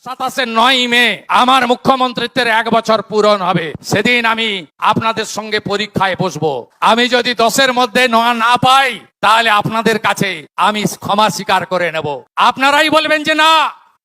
27 মে আমার মুখ্যমন্ত্রীত্বের 1 বছর পূরণ হবে। সেদিন আমি আপনাদের সঙ্গে পরীক্ষায় বসবো। আমি যদি 10-এর মধ্যে না পাই, তাহলে আপনাদের কাছে আমি ক্ষমা স্বীকার করে নেব। আপনারাই বলবেন যে না,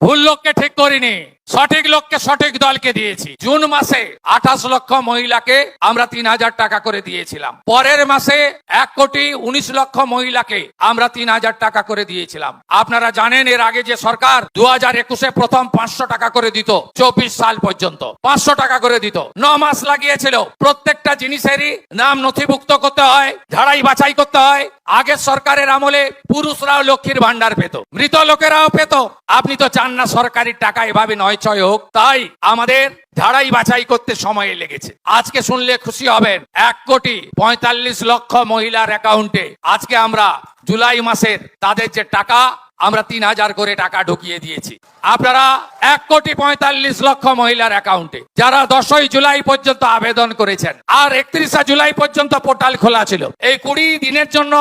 ভুল লোককে ঠিক করিনি, সঠিক লোককে সঠিক দলকে দিয়েছি। জুন মাসে 28 লক্ষ মহিলাকে আমরা 3000 টাকা করে দিয়েছিলাম। পরের মাসে 1,19,00,000 মহিলাকে আমরা 3000 টাকা করে দিয়েছিলাম। আপনারা জানেন এর আগে যে সরকার 2021-এ প্রথম 500 টাকা করে দিত, 24 সাল পর্যন্ত 500 টাকা করে দিত। 9 মাস লাগিয়েছিল। প্রত্যেকটা জিনিসেরই নাম নথিভুক্ত করতে হয়, ঝাড়াই বাছাই করতে হয়। আগের সরকারের আমলে পুরুষরাও লক্ষ্মীর ভান্ডার পেত, মৃত লোকেরাও পেত। আপনি তো চান না সরকারি টাকা এভাবে নয় ছয় হোক, তাই আমাদের ঝাড়াই বাছাই করতে সময় লেগেছে। আজকে শুনলে খুশি হবেন, 1,45,00,000 মহিলার অ্যাকাউন্টে আজকে আমরা জুলাই মাসের তাদের যে টাকা, আমরা 3,000 করে টাকা ঢুকিয়ে দিয়েছি। আপনারা 1,45,00,000 মহিলার অ্যাকাউন্টে যারা 10ই জুলাই পর্যন্ত আবেদন করেছেন, আর 31শে জুলাই পর্যন্ত পোর্টাল খোলা ছিল। এই 20 দিনের জন্য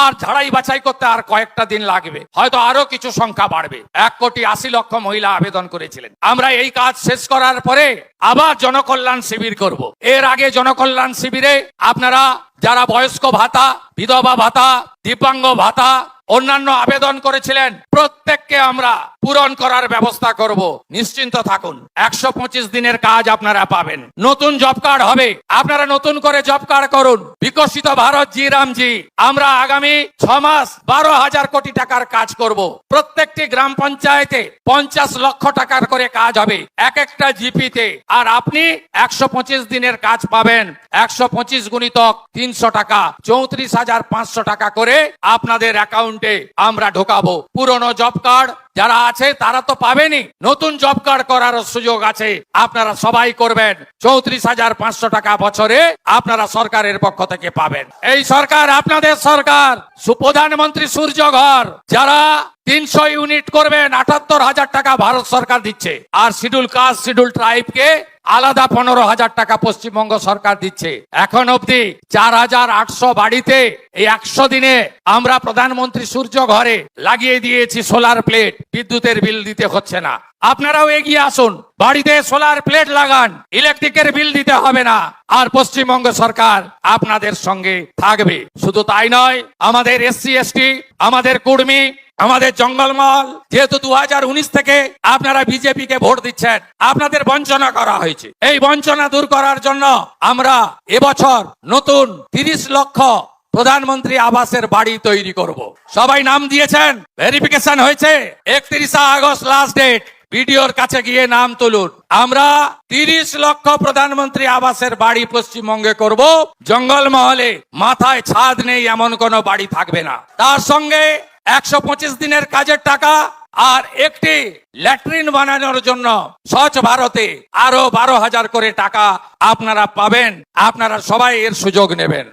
আর ঝাড়াই বাছাই করতে আর কয়েকটা দিন লাগবে, হয়তো আরো কিছু সংখ্যা বাড়বে। 1,80,00,000 মহিলা আবেদন করেছিলেন। আমরা এই কাজ শেষ করার পরে আবার জনকল্যাণ শিবির করব। এর আগে জনকল্যাণ শিবিরে আপনারা যারা বয়স্ক ভাতা, বিধবা ভাতা, দিব্যাঙ্গ ভাতা, অন্যান্য আবেদন করেছিলেন, প্রত্যেককে আমরা পূরণ করার ব্যবস্থা করব। নিশ্চিন্ত থাকুন, 125 দিনের কাজ আপনারা পাবেন। নতুন জব কার্ড হবে, আপনারা নতুন করে জব কার্ড করুন। বিকশিত ভারত জি রামজি, আমরা আগামী 6 মাস 12,000 কোটি টাকার কাজ করব। প্রত্যেকটি গ্রাম পঞ্চায়েতে 50 লক্ষ টাকার করে কাজ হবে এক একটা জিপিতে। আর আপনি 125 দিনের কাজ পাবেন। 125 গুণিতক 300 টাকা, 34,500 টাকা করে আপনাদের অ্যাকাউন্টে আমরা ঢোকাবো। পুরনো জব কার্ড যারা আছে তারা তো পাবেনই, নতুন জব কার্ড করার সুযোগ আছে। আপনারা সবাই করবেন। 34,500 টাকা বছরে আপনারা সরকারের পক্ষ থেকে পাবেন। এই সরকার আপনাদের সরকার। প্রধানমন্ত্রী সূর্য ঘর যারা 300 ইউনিট করবেন, 78,000 টাকা ভারত সরকার দিচ্ছে। আর শিডিউল কাস্ট, শিডিউল ট্রাইবকে আলাদা 15,000 টাকা পশ্চিমবঙ্গ সরকার দিচ্ছে। এখন অবধি 4,800 বাড়িতে এই 100 দিনে আমরা প্রধানমন্ত্রী সূর্য ঘরে লাগিয়ে দিয়েছি সোলার প্লেট। বিদ্যুতের বিল দিতে হচ্ছে না। আপনারাও এগিয়ে আসুন, বাড়িতে সোলার প্লেট লাগান, ইলেকট্রিকের বিল দিতে হবে না। আর পশ্চিমবঙ্গ সরকার আপনাদের সঙ্গে থাকবে। শুধু তাই নয়, আমাদের SC ST, আমাদের কুর্মী, আমাদের জঙ্গলমহল, যেহেতু 2019 থেকে আপনারা বিজেপিকে ভোট দিচ্ছেন, আপনাদের বঞ্চনা করা হয়েছে। এই বঞ্চনা দূর করার জন্য আমরা এবছর নতুন 30 লক্ষ প্রধানমন্ত্রী আবাসের বাড়ি তৈরি করব। সবাই নাম দিয়েছেন, ভেরিফিকেশন হয়েছে। 31 আগস্ট লাস্ট ডেট। বিডিওর কাছে গিয়ে নাম তুলুন। আমরা 30 লক্ষ প্রধানমন্ত্রী আবাসের বাড়ি পশ্চিমবঙ্গে করব। জঙ্গলমহলে মাথায় ছাদ নেই এমন কোনো বাড়ি থাকবে না। তার সঙ্গে 125 দিনের কাজের টাকা আর একটি ল্যাট্রিন বানানোর জন্য স্বচ্ছ ভারতে আরো 12,000 করে টাকা আপনারা পাবেন। আপনারা সবাই এর সুযোগ নেবেন।